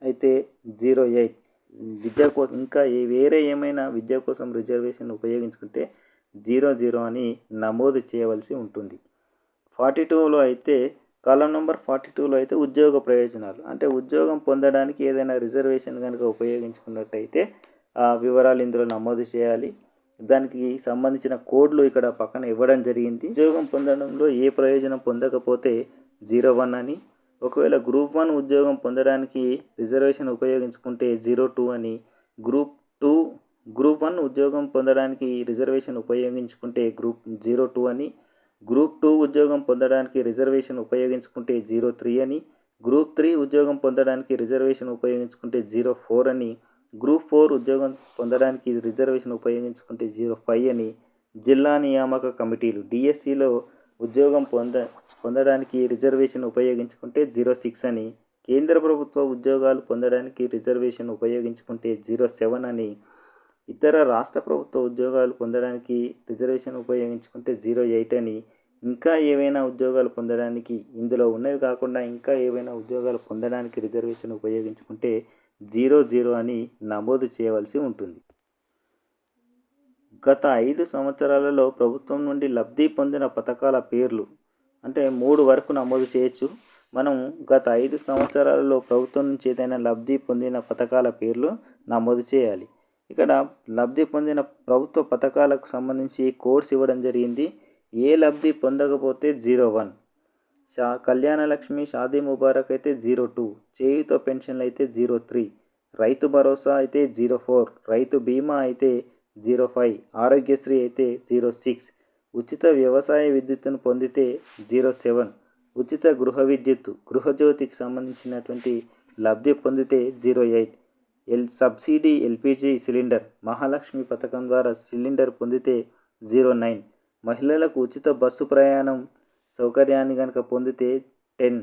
అయితే 08, విద్య కోసం ఇంకా వేరే ఏమైనా విద్య కోసం రిజర్వేషన్ ఉపయోగించుకుంటే 00 అని నమోదు చేయవలసి ఉంటుంది. 42లో అయితే కాలం నెంబర్ 42లో అయితే ఉద్యోగ ప్రయోజనాలు అంటే ఉద్యోగం పొందడానికి ఏదైనా రిజర్వేషన్ కనుక ఉపయోగించుకున్నట్టయితే ఆ వివరాలు ఇందులో నమోదు చేయాలి. దానికి సంబంధించిన కోడ్లు ఇక్కడ పక్కన ఇవ్వడం జరిగింది. ఉద్యోగం పొందడంలో ఏ ప్రయోజనం పొందకపోతే 01 అని, ఒకవేళ గ్రూప్ 1 ఉద్యోగం పొందడానికి రిజర్వేషన్ ఉపయోగించుకుంటే 02 అని, గ్రూప్ 1 ఉద్యోగం పొందడానికి రిజర్వేషన్ ఉపయోగించుకుంటే 02 అని, గ్రూప్ 2 ఉద్యోగం పొందడానికి రిజర్వేషన్ ఉపయోగించుకుంటే 03 అని, గ్రూప్ 3 ఉద్యోగం పొందడానికి రిజర్వేషన్ ఉపయోగించుకుంటే 04 అని, గ్రూప్ 4 ఉద్యోగం పొందడానికి రిజర్వేషన్ ఉపయోగించుకుంటే 05 అని, జిల్లా నియామక కమిటీలు డిఎస్సిలో ఉద్యోగం పొందడానికి రిజర్వేషన్ ఉపయోగించుకుంటే 06 అని, కేంద్ర ప్రభుత్వ ఉద్యోగాలు పొందడానికి రిజర్వేషన్ ఉపయోగించుకుంటే 07 అని, ఇతర రాష్ట్ర ప్రభుత్వ ఉద్యోగాలు పొందడానికి రిజర్వేషన్ ఉపయోగించుకుంటే 08 అని, ఇంకా ఏవైనా ఉద్యోగాలు పొందడానికి ఇందులో ఉన్నవి కాకుండా ఇంకా ఏవైనా ఉద్యోగాలు పొందడానికి రిజర్వేషన్ ఉపయోగించుకుంటే 00 అని నమోదు చేయవలసి ఉంటుంది. గత 5 సంవత్సరాలలో ప్రభుత్వం నుండి లబ్ధి పొందిన పథకాల పేర్లు అంటే 3 వరకు నమోదు చేయొచ్చు. మనం గత 5 సంవత్సరాలలో ప్రభుత్వం నుంచి ఏదైనా లబ్ధి పొందిన పథకాల పేర్లు నమోదు చేయాలి. ఇక్కడ లబ్ధి పొందిన ప్రభుత్వ పథకాలకు సంబంధించి కోడ్స్ ఇవ్వడం జరిగింది. ఏ లబ్ధి పొందకపోతే 01, కళ్యాణ లక్ష్మి, షాదీ ముబారక్ అయితే 02, చేయూత పెన్షన్లు అయితే 03, రైతు భరోసా అయితే 04, రైతు బీమా అయితే 05, ఆరోగ్యశ్రీ అయితే 06, ఉచిత వ్యవసాయ విద్యుత్తును పొందితే 07, ఉచిత గృహ విద్యుత్తు గృహజ్యోతికి సంబంధించినటువంటి లబ్ధి పొందితే 08, సబ్సిడీ ఎల్పిజి సిలిండర్ మహాలక్ష్మి పథకం ద్వారా సిలిండర్ పొందితే 09, మహిళలకు ఉచిత బస్సు ప్రయాణం సౌకర్యాన్ని కనుక పొందితే 10,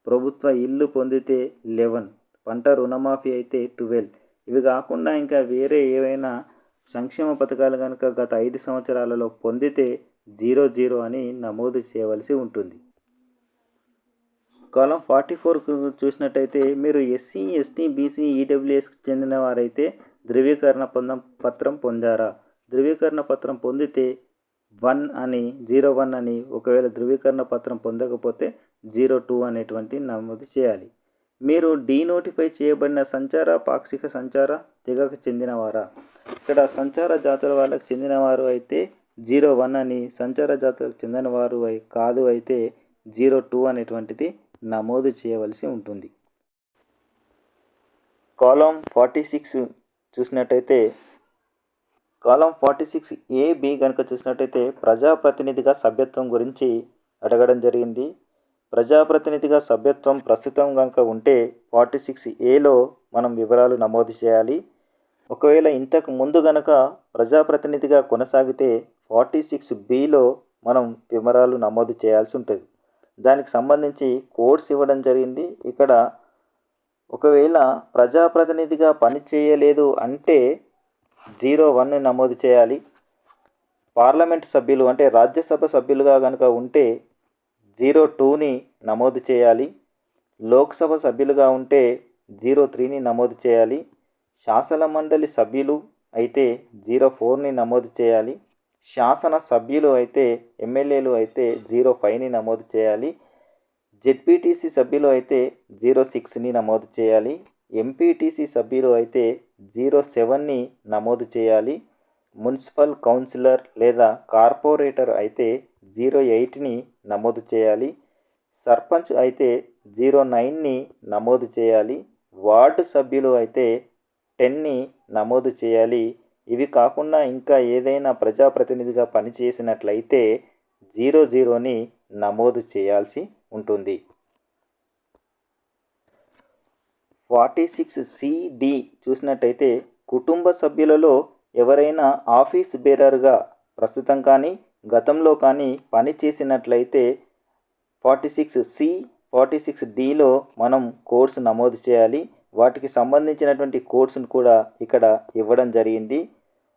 ప్రభుత్వ ఇల్లు పొందితే 11, పంట రుణమాఫీ అయితే 12. ఇవి కాకుండా ఇంకా వేరే ఏవైనా సంక్షేమ పథకాలు కనుక గత 5 సంవత్సరాలలో పొందితే 00 అని నమోదు చేయవలసి ఉంటుంది. కాలం 44 చూసినట్టయితే మీరు ఎస్సీ, ఎస్టీ, బీసీ, ఈడబ్ల్యూఎస్కి చెందిన వారైతే ధృవీకరణ పత్రం పొందారా? ధృవీకరణ పత్రం పొందితే 01 అని, ఒకవేళ ధృవీకరణ పత్రం పొందకపోతే 02 అనేటువంటి నమోదు చేయాలి. మీరు డీనోటిఫై చేయబడిన సంచార, పాక్షిక సంచార తెగకు చెందినవారా? ఇక్కడ సంచార జాతుల వాళ్ళకి చెందినవారు అయితే 01 అని, సంచార జాతులకు చెందిన వారు కాదు అయితే 02 అనేటువంటిది నమోదు చేయవలసి ఉంటుంది. కాలం 46 చూసినట్టయితే కాలం 46A-B కనుక చూసినట్టయితే ప్రజాప్రతినిధిగా సభ్యత్వం గురించి అడగడం జరిగింది. ప్రజాప్రతినిధిగా సభ్యత్వం ప్రస్తుతం కనుక ఉంటే 46Aలో మనం వివరాలు నమోదు చేయాలి. ఒకవేళ ఇంతకు ముందు కనుక ప్రజాప్రతినిధిగా కొనసాగితే 46Bలో మనం వివరాలు నమోదు చేయాల్సి ఉంటుంది. దానికి సంబంధించి కోడ్స్ ఇవ్వడం జరిగింది. ఇక్కడ ఒకవేళ ప్రజాప్రతినిధిగా పని చేయలేదు అంటే 01 నమోదు చేయాలి. పార్లమెంట్ సభ్యులు అంటే రాజ్యసభ సభ్యులుగా కనుక ఉంటే 02ని నమోదు చేయాలి. లోక్సభ సభ్యులుగా ఉంటే 03ని నమోదు చేయాలి. శాసన మండలి సభ్యులు అయితే 04ని నమోదు చేయాలి. శాసన సభ్యులు అయితే ఎమ్మెల్యేలు అయితే 05ని నమోదు చేయాలి. జెడ్పీటీసీ సభ్యులు అయితే 06ని నమోదు చేయాలి. ఎంపీటీసీ సభ్యులు అయితే 07ని నమోదు చేయాలి. మున్సిపల్ కౌన్సిలర్ లేదా కార్పొరేటర్ అయితే 08ని నమోదు చేయాలి. సర్పంచ్ అయితే 09ని నమోదు చేయాలి. వార్డు సభ్యులు అయితే 10ని నమోదు చేయాలి. ఇవి కాకుండా ఇంకా ఏదైనా ప్రజాప్రతినిధిగా పనిచేసినట్లయితే 00ని నమోదు చేయాల్సి ఉంటుంది. 46C-D చూసినట్టయితే కుటుంబ సభ్యులలో ఎవరైనా ఆఫీస్ బేరర్గా ప్రస్తుతం కానీ గతంలో కానీ పని చేసినట్లయితే 46C, 46Dలో మనం కోడ్స్ నమోదు చేయాలి. వాటికి సంబంధించినటువంటి కోడ్స్ను కూడా ఇక్కడ ఇవ్వడం జరిగింది.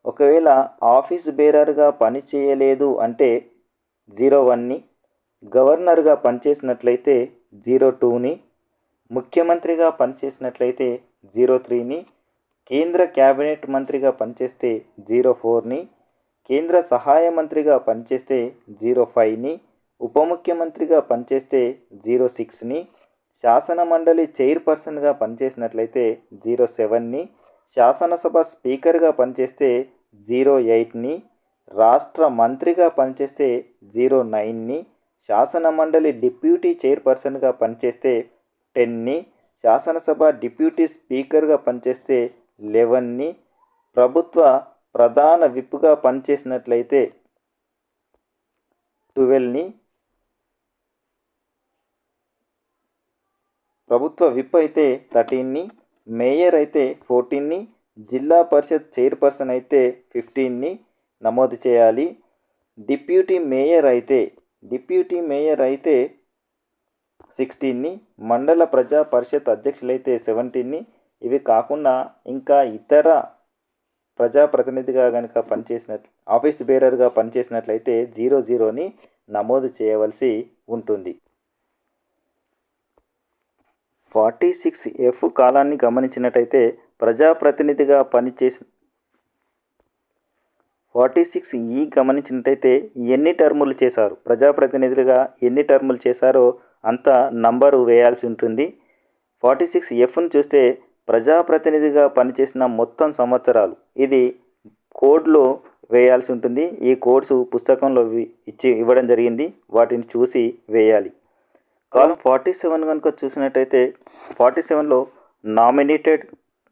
ఒకవేళ ఆఫీస్ బేరర్గా పని చేయలేదు అంటే 01ని, గవర్నర్గా పనిచేసినట్లయితే 02ని, ముఖ్యమంత్రిగా పనిచేసినట్లయితే 03ని, కేంద్ర క్యాబినెట్ మంత్రిగా పనిచేస్తే 04ని, కేంద్ర సహాయ మంత్రిగా పనిచేస్తే 05ని, ఉప ముఖ్యమంత్రిగా పనిచేస్తే 06ని, శాసన మండలి చైర్పర్సన్గా పనిచేసినట్లయితే 07ని, శాసనసభ స్పీకర్గా పనిచేస్తే 08ని, రాష్ట్ర మంత్రిగా పనిచేస్తే 09ని, శాసన మండలి డిప్యూటీ చైర్పర్సన్గా పనిచేస్తే 10ని, శాసనసభ డిప్యూటీ స్పీకర్గా పనిచేస్తే 11ని, ప్రభుత్వ ప్రధాన విప్గా పనిచేసినట్లయితే 12ని, ప్రభుత్వ విప్ అయితే 13ని, మేయర్ అయితే 14ని, జిల్లా పరిషత్ చైర్పర్సన్ అయితే 15ని నమోదు చేయాలి. డిప్యూటీ మేయర్ అయితే 16ని, మండల ప్రజా పరిషత్ అధ్యక్షులైతే 17ని. ఇవి కాకుండా ఇంకా ఇతర ప్రజాప్రతినిధిగా కనుక పనిచేసినట్లు ఆఫీస్ బేరర్గా పనిచేసినట్లయితే 00ని నమోదు చేయవలసి ఉంటుంది. 46F కాలాన్ని గమనించినట్టయితే ప్రజాప్రతినిధిగా పనిచేసిన 46E గమనించినట్టయితే ఎన్ని టర్ములు చేశారు, ప్రజాప్రతినిధులుగా ఎన్ని టర్ములు చేశారో అంత నంబరు వేయాల్సి ఉంటుంది. 46Fను చూస్తే ప్రజాప్రతినిధిగా పనిచేసిన మొత్తం సంవత్సరాలు, ఇది కోడ్లో వేయాల్సి ఉంటుంది. ఈ కోడ్స్ పుస్తకంలో ఇవ్వడం జరిగింది, వాటిని చూసి వేయాలి. కాలం 47 కనుక చూసినట్టయితే 47లో నామినేటెడ్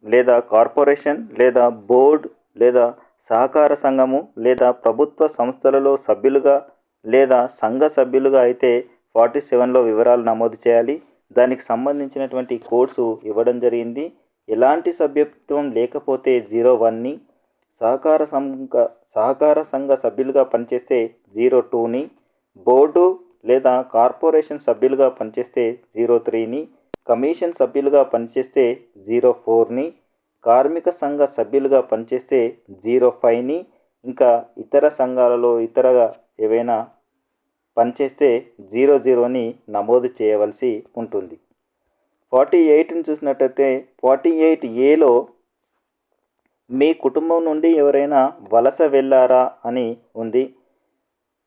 లేదా కార్పొరేషన్ లేదా బోర్డ్ లేదా సహకార సంఘము లేదా ప్రభుత్వ సంస్థలలో సభ్యులుగా లేదా సంఘ సభ్యులుగా అయితే 47లో వివరాలు నమోదు చేయాలి. దానికి సంబంధించినటువంటి కోడ్స్ ఇవ్వడం జరిగింది. ఎలాంటి సభ్యత్వం లేకపోతే 01ని, సహకార సంఘ సభ్యులుగా పనిచేస్తే 02ని, బోర్డు లేదా కార్పొరేషన్ సభ్యులుగా పనిచేస్తే 03ని, కమిషన్ సభ్యులుగా పనిచేస్తే 04ని, కార్మిక సంఘ సభ్యులుగా పనిచేస్తే 05ని, ఇంకా ఇతర సంఘాలలో ఇతరగా ఏవైనా పనిచేస్తే 00ని నమోదు చేయవలసి ఉంటుంది. 48ని చూసినట్టయితే 48Aలో మీ కుటుంబం నుండి ఎవరైనా వలస వెళ్ళారా అని ఉంది.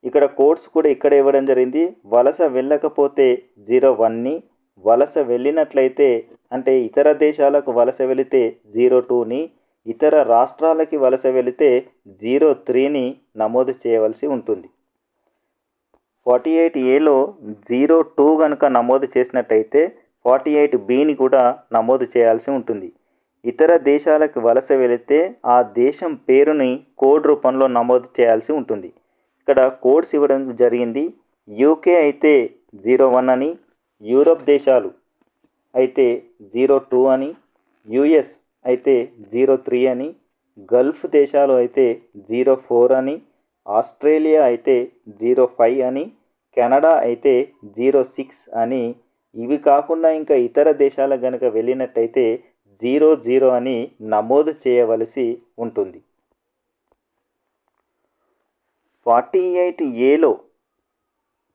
ఇక్కడ కోడ్స్ కూడా ఇక్కడ ఇవ్వడం జరిగింది. వలస వెళ్ళకపోతే 01ని, వలస వెళ్ళినట్లయితే అంటే ఇతర దేశాలకు వలస వెళితే 02ని, ఇతర రాష్ట్రాలకి వలస వెళితే 03ని నమోదు చేయవలసి ఉంటుంది. 48Aలో 02 కనుక నమోదు చేసినట్టయితే 48Bని కూడా నమోదు చేయాల్సి ఉంటుంది. ఇతర దేశాలకు వలస వెళితే ఆ దేశం పేరుని కోడ్ రూపంలో నమోదు చేయాల్సి ఉంటుంది. ఇక్కడ కోడ్స్ ఇవ్వడం జరిగింది. యూకే అయితే 01 అని, యూరప్ దేశాలు అయితే 02 అని, యుఎస్ అయితే 03 అని, గల్ఫ్ దేశాలు అయితే 04 అని, ఆస్ట్రేలియా అయితే 05 అని, కెనడా అయితే 06 అని, ఇవి కాకుండా ఇంకా ఇతర దేశాలకు కనుక వెళ్ళినట్టయితే 00 అని నమోదు చేయవలసి ఉంటుంది. 48Aలో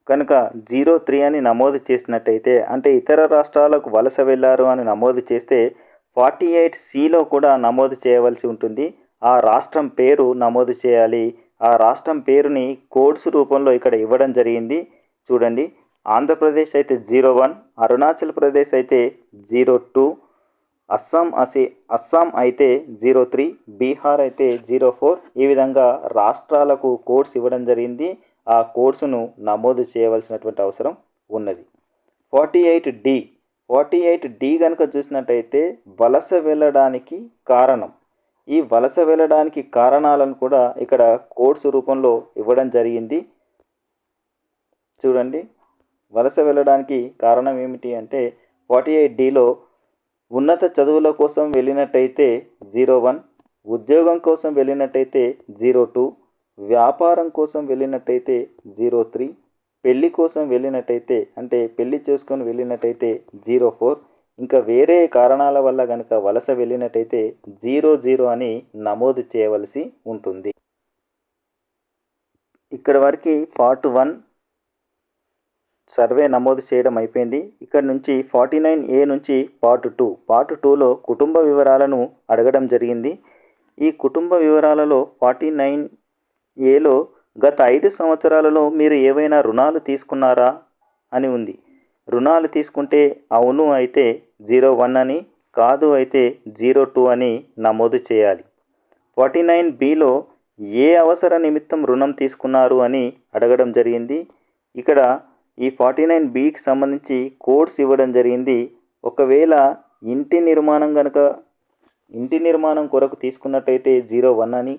కనుక 03 అని నమోదు చేసినట్టయితే అంటే ఇతర రాష్ట్రాలకు వలస వెళ్ళారు అని నమోదు చేస్తే 48Cలో కూడా నమోదు చేయవలసి ఉంటుంది. ఆ రాష్ట్రం పేరు నమోదు చేయాలి. ఆ రాష్ట్రం పేరుని కోడ్స్ రూపంలో ఇక్కడ ఇవ్వడం జరిగింది. చూడండి, ఆంధ్రప్రదేశ్ అయితే 01, అరుణాచల్ ప్రదేశ్ అయితే 02, అస్సాం అయితే 03, బీహార్ అయితే 04. ఈ విధంగా రాష్ట్రాలకు కోడ్స్ ఇవ్వడం జరిగింది. ఆ కోడ్స్ను నమోదు చేయవలసినటువంటి అవసరం ఉన్నది. 48D కనుక చూసినట్టయితే వలస వెళ్ళడానికి కారణం. ఈ వలస వెళ్ళడానికి కారణాలను కూడా ఇక్కడ కోడ్స్ రూపంలో ఇవ్వడం జరిగింది. చూడండి, వలస వెళ్ళడానికి కారణం ఏమిటి అంటే 48Dలో ఉన్నత చదువుల కోసం వెళ్ళినట్టయితే 01, ఉద్యోగం కోసం వెళ్ళినట్టయితే 02, వ్యాపారం కోసం వెళ్ళినట్టయితే 03, పెళ్లి కోసం వెళ్ళినట్టయితే అంటే పెళ్లి చేసుకొని వెళ్ళినట్టయితే 04, ఇంకా వేరే కారణాల వల్ల కనుక వలస వెళ్ళినట్టయితే 00 అని నమోదు చేయవలసి ఉంటుంది. ఇక్కడ వరకు పార్ట్ 1 సర్వే నమోదు చేయడం అయిపోయింది. ఇక్కడ నుంచి 49A నుంచి పార్ట్ 2లో కుటుంబ వివరాలను అడగడం జరిగింది. ఈ కుటుంబ వివరాలలో 49Aలో గత 5 సంవత్సరాలలో మీరు ఏవైనా రుణాలు తీసుకున్నారా అని ఉంది. రుణాలు తీసుకుంటే అవును అయితే 01 అని, కాదు అయితే 02 అని నమోదు చేయాలి. 49Bలో ఏ అవసర నిమిత్తం రుణం తీసుకున్నారు అని అడగడం జరిగింది. ఇక్కడ ఈ 49Bకి సంబంధించి కోడ్స్ ఇవ్వడం జరిగింది. ఒకవేళ ఇంటి నిర్మాణం కొరకు తీసుకున్నట్టయితే 01 అని,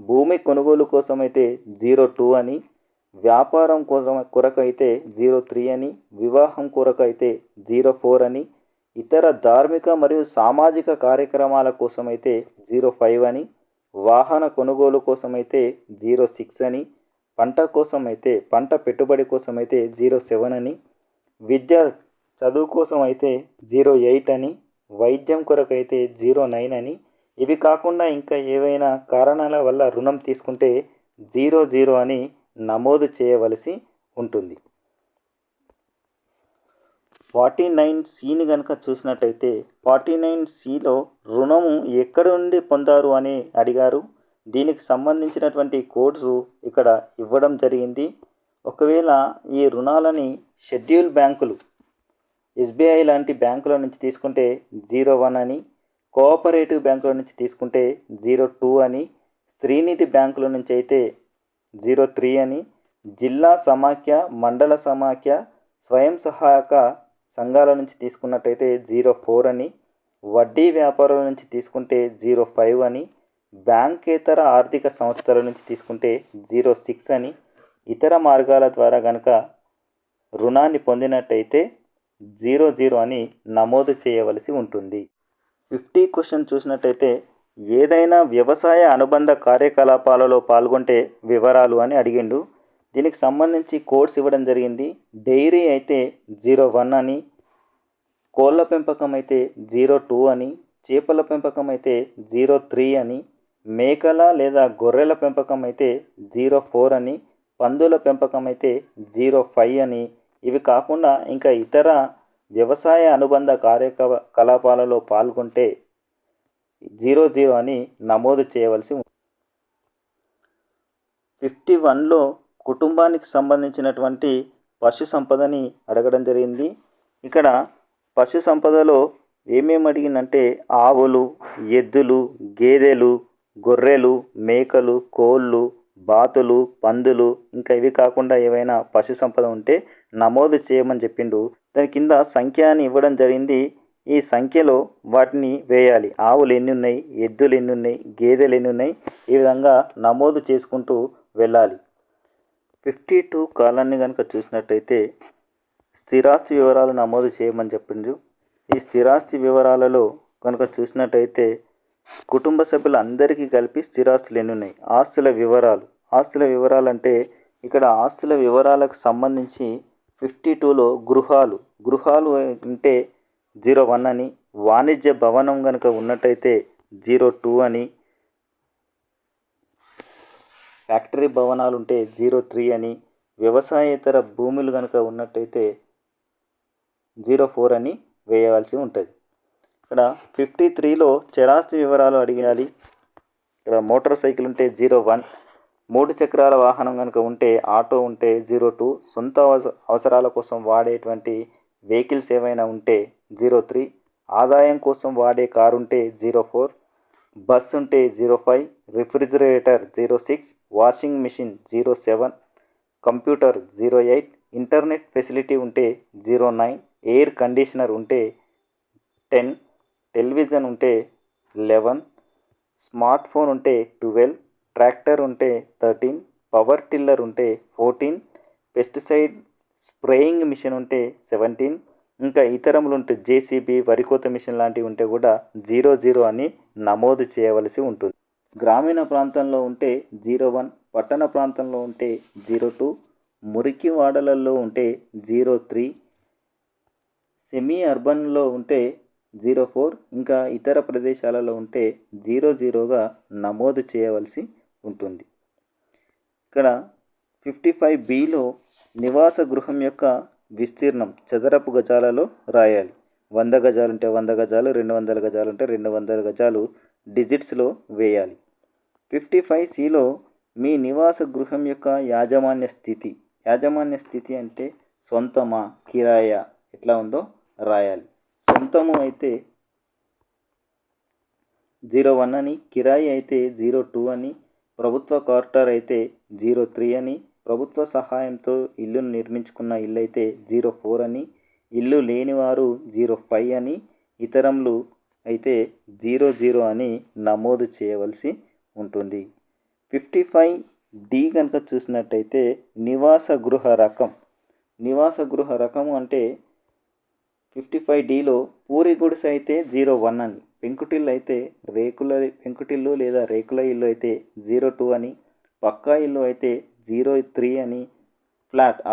భూమి కొనుగోలు కోసం అయితే 02 అని, వ్యాపారం కొరకు అయితే 03 అని, వివాహం కొరకు అయితే 04 అని, ఇతర ధార్మిక మరియు సామాజిక కార్యక్రమాల కోసం అయితే 05 అని, వాహన కొనుగోలు కోసం అయితే 06 అని, పంట పెట్టుబడి కోసం అయితే 07 అని, చదువు కోసం అయితే 08 అని, వైద్యం కొరకు అయితే 09 అని, ఇవి కాకుండా ఇంకా ఏవైనా కారణాల వల్ల రుణం తీసుకుంటే 00 అని నమోదు చేయవలసి ఉంటుంది. 49Cని కనుక చూసినట్టయితే 49Cలో రుణము ఎక్కడి నుండి పొందారు అని అడిగారు. దీనికి సంబంధించినటువంటి కోడ్స్ ఇక్కడ ఇవ్వడం జరిగింది. ఒకవేళ ఈ రుణాలని షెడ్యూల్ బ్యాంకులు ఎస్బీఐ లాంటి బ్యాంకుల నుంచి తీసుకుంటే 01 అని, కోఆపరేటివ్ బ్యాంకుల నుంచి తీసుకుంటే 02 అని, శ్రీనిధి బ్యాంకుల నుంచి అయితే 03 అని, జిల్లా సమాఖ్య, మండల సమాఖ్య, స్వయం సహాయక సంఘాల నుంచి తీసుకున్నట్టయితే 04 అని, వడ్డీ వ్యాపారుల నుంచి తీసుకుంటే 05 అని, బ్యాంకేతర ఆర్థిక సంస్థల నుంచి తీసుకుంటే 06 అని, ఇతర మార్గాల ద్వారా కనుక రుణాన్ని పొందినట్టయితే 00 అని నమోదు చేయవలసి ఉంటుంది. 50 క్వశ్చన్ చూసినట్టయితే ఏదైనా వ్యవసాయ అనుబంధ కార్యకలాపాలలో పాల్గొంటే వివరాలు అని అడిగిండు. దీనికి సంబంధించి కోడ్స్ ఇవ్వడం జరిగింది. డైరీ అయితే 01 అని, కోళ్ళ పెంపకం అయితే 02 అని, చేపల పెంపకం అయితే 03 అని, మేకల లేదా గొర్రెల పెంపకం అయితే 04 అని, పందుల పెంపకం అయితే 05 అని, ఇవి కాకుండా ఇంకా ఇతర వ్యవసాయ అనుబంధ కార్యకలాపాలలో పాల్గొంటే 00 అని నమోదు చేయవలసి ఉంది. 51లో కుటుంబానికి సంబంధించినటువంటి పశు సంపదని అడగడం జరిగింది. ఇక్కడ పశు సంపదలో ఏమేమి అడిగిందంటే ఆవులు, ఎద్దులు, గేదెలు, గొర్రెలు, మేకలు, కోళ్ళు, బాతులు, పందులు, ఇంకా ఇవి కాకుండా ఏవైనా పశు సంపద ఉంటే నమోదు చేయమని చెప్పిండు. దాని కింద సంఖ్య అని ఇవ్వడం జరిగింది. ఈ సంఖ్యలో వాటిని వేయాలి. ఆవులు ఎన్ని ఉన్నాయి, ఎద్దులు ఎన్ని ఉన్నాయి, గేదెలు ఎన్ని ఉన్నాయి, ఈ విధంగా నమోదు చేసుకుంటూ వెళ్ళాలి. 52 కాలాన్ని కనుక చూసినట్టయితే స్థిరాస్తి వివరాలు నమోదు చేయమని చెప్పిండు. ఈ స్థిరాస్తి వివరాలలో కనుక చూసినట్టయితే కుటుంబ సభ్యులందరికీ కలిపి స్థిరాస్తులు ఎన్ని ఉన్నాయి, ఆస్తుల వివరాలు. ఆస్తుల వివరాలు అంటే ఇక్కడ ఆస్తుల వివరాలకు సంబంధించి 52లో గృహాలు అంటే 01 అని, వాణిజ్య భవనం కనుక ఉన్నట్టయితే 02 అని, ఫ్యాక్టరీ భవనాలు ఉంటే 03 అని, వ్యవసాయేతర భూములు కనుక ఉన్నట్టయితే 04 అని వేయవలసి ఉంటుంది. ఇక్కడ 53లో చరాస్తి వివరాలు అడిగాలి. ఇక్కడ మోటార్ సైకిల్ ఉంటే 01, 3 చక్రాల వాహనం కనుక ఉంటే ఆటో ఉంటే 02, సొంత అవసరాల కోసం వాడేటువంటి వెహికల్స్ ఏవైనా ఉంటే 03, ఆదాయం కోసం వాడే కారు ఉంటే 04, బస్ ఉంటే 05, refrigerator 06, washing machine 07, computer 08, internet facility ఉంటే 09, ఎయిర్ కండిషనర్ ఉంటే 10, టెలివిజన్ ఉంటే 11, స్మార్ట్ ఫోన్ ఉంటే 12, ట్రాక్టర్ ఉంటే 13, పవర్ టిల్లర్ ఉంటే 14, పెస్టిసైడ్ స్ప్రేయింగ్ మిషన్ ఉంటే 17, ఇంకా ఇతరములు ఉంటే జేసీబీ, వరికోత మిషన్ లాంటివి ఉంటే కూడా 00 అని నమోదు చేయవలసి ఉంటుంది. గ్రామీణ ప్రాంతంలో ఉంటే 01, పట్టణ ప్రాంతంలో ఉంటే 02, మురికి వాడలలో ఉంటే 03, సెమీ అర్బన్లో ఉంటే 04, ఇంకా ఇతర ప్రదేశాలలో ఉంటే 00గా నమోదు చేయవలసి ఉంటుంది. ఇక్కడ 55బిలో నివాస గృహం యొక్క విస్తీర్ణం చదరపు గజాలలో రాయాలి. 100 గజాలు ఉంటే 100 గజాలు, 200 గజాలు ఉంటే 200 గజాలు డిజిట్స్లో వేయాలి. 55సిలో మీ నివాస గృహం యొక్క యాజమాన్య స్థితి అంటే సొంతమా, కిరాయా ఎట్లా ఉందో రాయాలి. సొంతము అయితే 01 అని, కిరాయి అయితే 02 అని, ప్రభుత్వ క్వార్టర్ అయితే 03 అని, ప్రభుత్వ సహాయంతో ఇల్లును నిర్మించుకున్న ఇల్లు అయితే 04 అని, ఇల్లు లేనివారు 05 అని, ఇతరములు అయితే 00 అని నమోదు చేయవలసి ఉంటుంది. 55డి కనుక చూసినట్టయితే నివాస గృహ రకము అంటే 55డిలో పూరి గుడిసె అయితే 01 అని, పెంకుటిల్లు లేదా రేకుల ఇల్లు అయితే 02 అని, పక్కా ఇల్లు అయితే 03 అని,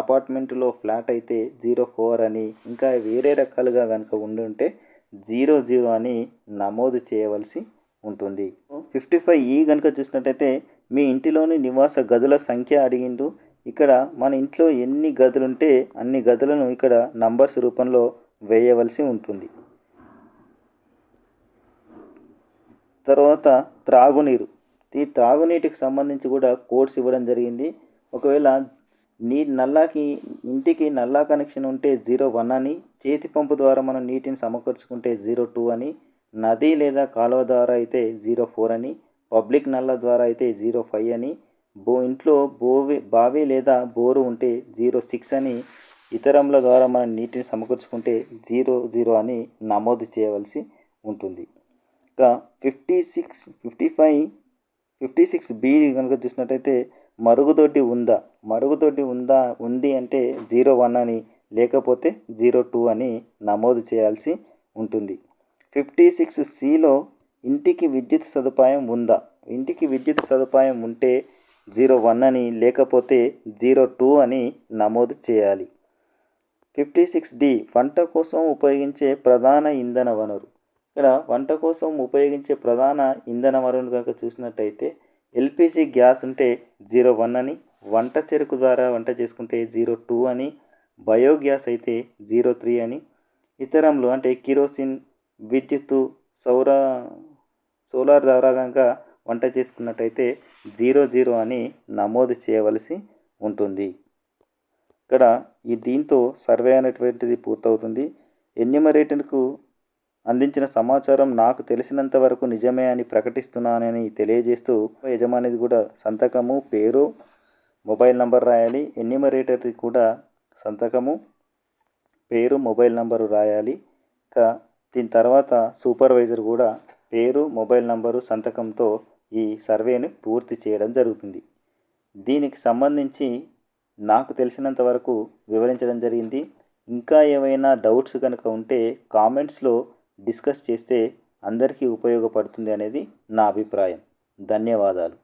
అపార్ట్మెంట్లో ఫ్లాట్ అయితే 04 అని, ఇంకా వేరే రకాలుగా కనుక ఉంటే 00 అని నమోదు చేయవలసి ఉంటుంది. 55ఈ కనుక చూసినట్టయితే మీ ఇంటిలోని నివాస గదుల సంఖ్య అడిగిండు. ఇక్కడ మన ఇంట్లో ఎన్ని గదులుంటే అన్ని గదులను ఇక్కడ నంబర్స్ రూపంలో వేయవలసి ఉంటుంది. తర్వాత త్రాగునీరు ఈ త్రాగునీటికి సంబంధించి కూడా కోడ్స్ ఇవ్వడం జరిగింది. ఒకవేళ నల్లాకి ఇంటికి నల్లా కనెక్షన్ ఉంటే 01 అని, చేతి పంపు ద్వారా మనం నీటిని సమకూర్చుకుంటే 02 అని, నది లేదా కాలువ ద్వారా అయితే 04 అని, పబ్లిక్ నల్లా ద్వారా అయితే 05 అని, ఇంట్లో బావి లేదా బోరు ఉంటే 06 అని, ఇతరముల ద్వారా మనం నీటిని సమకూర్చుకుంటే 00 అని నమోదు చేయవలసి ఉంటుంది. ఇంకా 56B కనుక చూసినట్టయితే మరుగుదొడ్డి ఉంది అంటే 01 అని, లేకపోతే 02 అని నమోదు చేయాల్సి ఉంటుంది. 56Cలో ఇంటికి విద్యుత్ సదుపాయం ఉందా, ఇంటికి విద్యుత్ సదుపాయం ఉంటే 01 అని, లేకపోతే 02 అని నమోదు చేయాలి. 56D వంట కోసం ఉపయోగించే ప్రధాన ఇంధన వనరు. ఇక్కడ వంట కోసం ఉపయోగించే ప్రధాన ఇంధన వనరులు కనుక చూసినట్టయితే ఎల్పిజి గ్యాస్ ఉంటే 01 అని, వంట చెరుకు ద్వారా వంట చేసుకుంటే 02 అని, బయోగ్యాస్ అయితే 03 అని, ఇతరములు అంటే కిరోసిన్, విద్యుత్తు, సోలార్ ద్వారా కనుక వంట చేసుకున్నట్టయితే 00 అని నమోదు చేయవలసి ఉంటుంది. ఇక్కడ దీంతో సర్వే అనేటువంటిది పూర్తవుతుంది. ఎన్యూమరేటర్కు అందించిన సమాచారం నాకు తెలిసినంత వరకు నిజమే అని ప్రకటిస్తున్నానని తెలియజేస్తూ యజమానిది కూడా సంతకము, పేరు, మొబైల్ నంబర్ రాయాలి. ఎన్యూమరేటర్ది కూడా సంతకము, పేరు, మొబైల్ నంబరు రాయాలి. ఇంకా దీని తర్వాత సూపర్వైజర్ కూడా పేరు, మొబైల్ నంబరు, సంతకంతో ఈ సర్వేని పూర్తి చేయడం జరుగుతుంది. దీనికి సంబంధించి నాకు తెలిసినంత వరకు వివరించడం జరిగింది. ఇంకా ఏమైనా డౌట్స్ కనుక ఉంటే కామెంట్స్లో డిస్కస్ చేస్తే అందరికీ ఉపయోగపడుతుంది అనేది నా అభిప్రాయం. ధన్యవాదాలు.